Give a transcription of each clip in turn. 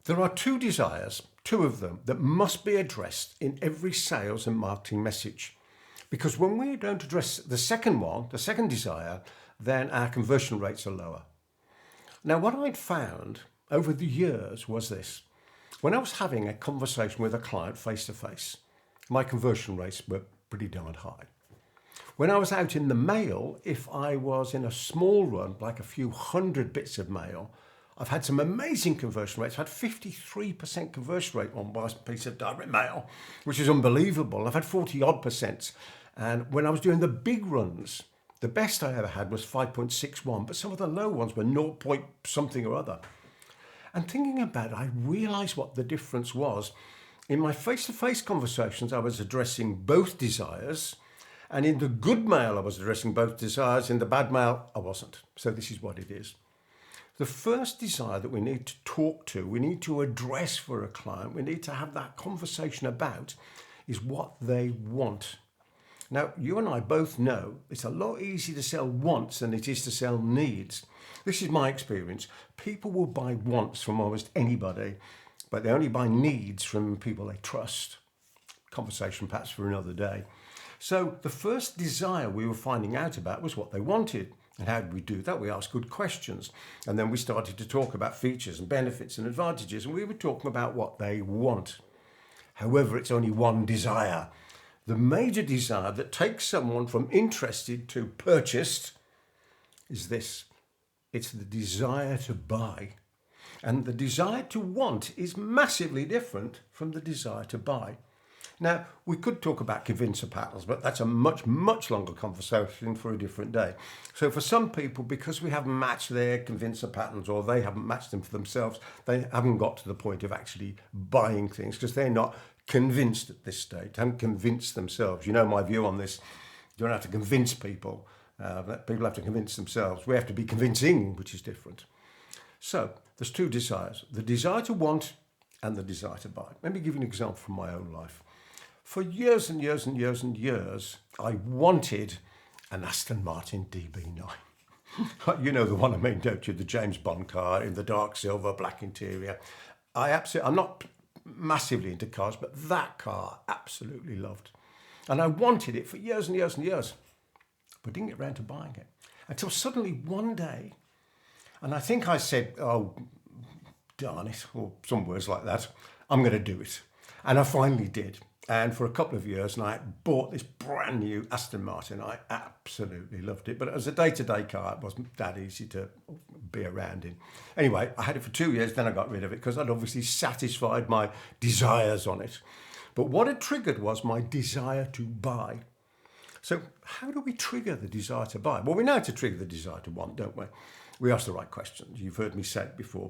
There are two desires, two of them, that must be addressed in every sales and marketing message. Because when we don't address the second one, the second desire, then our conversion rates are lower. Now, what I'd found over the years was this. When I was having a conversation with a client face to face, my conversion rates were pretty darn high. When I was out in the mail, if I was in a small run, like a few hundred bits of mail, I've had some amazing conversion rates. I've had 53% conversion rate on one piece of direct mail, which is unbelievable. I've had 40 odd percent. And when I was doing the big runs, the best I ever had was 5.61, but some of the low ones were 0 point something or other. And thinking about it, I realised what the difference was. In my face-to-face conversations, I was addressing both desires. And in the good mail, I was addressing both desires. In the bad mail, I wasn't. So this is what it is. The first desire that we need to talk to, we need to address for a client, we need to have that conversation about, is what they want. Now, you and I both know it's a lot easier to sell wants than it is to sell needs. This is my experience. People will buy wants from almost anybody, but they only buy needs from people they trust. Conversation perhaps for another day. So the first desire we were finding out about was what they wanted. And how did we do that? We asked good questions. And then we started to talk about features and benefits and advantages. And we were talking about what they want. However, it's only one desire. The major desire that takes someone from interested to purchased is this. It's the desire to buy. And the desire to want is massively different from the desire to buy. Now, we could talk about convincer patterns, but that's a much, much longer conversation for a different day. So for some people, because we haven't matched their convincer patterns or they haven't matched them for themselves, they haven't got to the point of actually buying things because they're not convinced at this stage, haven't convinced themselves. You know my view on this. You don't have to convince people. People have to convince themselves. We have to be convincing, which is different. So there's two desires, the desire to want and the desire to buy. Let me give you an example from my own life. For years and years and years and years, I wanted an Aston Martin DB9. You know the one I mean, don't you? The James Bond car in the dark silver, black interior. I'm not massively into cars, but that car absolutely loved. And I wanted it for years and years and years, but didn't get around to buying it. Until suddenly one day, and I think I said, oh, darn it, or some words like that, I'm going to do it. And I finally did. And for a couple of years, and I bought this brand new Aston Martin. I absolutely loved it. But as a day-to-day car, it wasn't that easy to be around in. Anyway, I had it for 2 years, then I got rid of it because I'd obviously satisfied my desires on it. But what it triggered was my desire to buy. So how do we trigger the desire to buy? Well, we know how to trigger the desire to want, don't we? We ask the right questions. You've heard me say it before.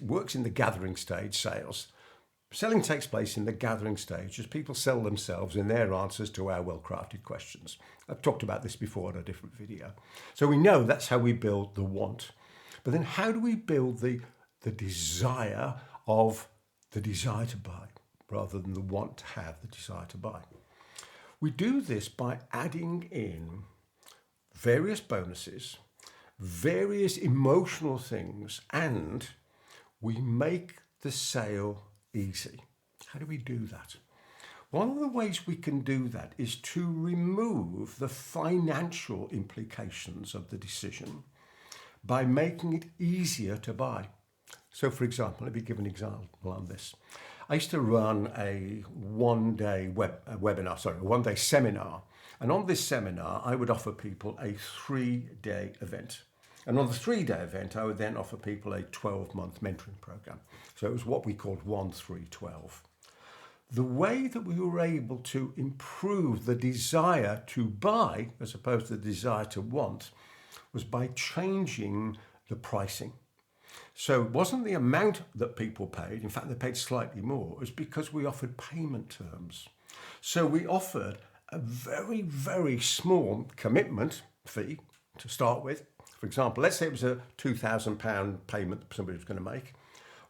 Works in the gathering stage, sales. Selling takes place in the gathering stage as people sell themselves in their answers to our well-crafted questions. I've talked about this before in a different video. So we know that's how we build the want. But then how do we build the desire of the desire to buy rather than the want to have the desire to buy? We do this by adding in various bonuses, various emotional things, and we make the sale easy. How do we do that? One of the ways we can do that is to remove the financial implications of the decision by making it easier to buy. So for example, let me give an example on this. I used to run a one-day seminar. And on this seminar, I would offer people a 3-day event. And on the 3-day event, I would then offer people a 12-month mentoring program. So it was what we called 1-3-12. The way that we were able to improve the desire to buy, as opposed to the desire to want, was by changing the pricing. So it wasn't the amount that people paid. In fact, they paid slightly more. It was because we offered payment terms. So we offered a very, very small commitment fee to start with. For example, let's say it was a £2,000 payment that somebody was going to make.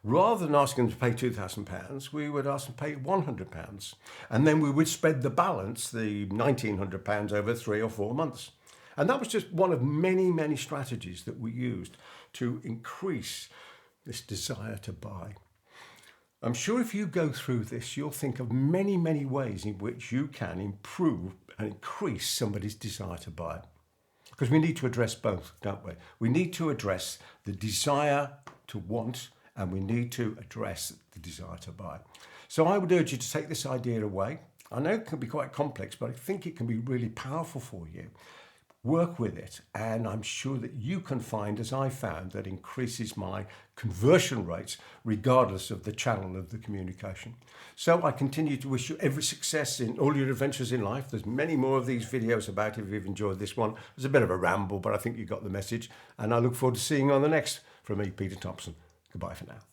Rather than asking them to pay £2,000, we would ask them to pay £100. And then we would spread the balance, the £1,900, over 3 or 4 months. And that was just one of many, many strategies that we used to increase this desire to buy. I'm sure if you go through this, you'll think of many, many ways in which you can improve and increase somebody's desire to buy. Because we need to address both, don't we? We need to address the desire to want, and we need to address the desire to buy. So I would urge you to take this idea away. I know it can be quite complex, but I think it can be really powerful for you. Work with it, and I'm sure that you can find, as I found, that increases my conversion rates regardless of the channel of the communication. So I continue to wish you every success in all your adventures in life. There's many more of these videos about it if you've enjoyed this one. It's a bit of a ramble, but I think you got the message, and I look forward to seeing you on the next. From me, Peter Thomson. Goodbye for now.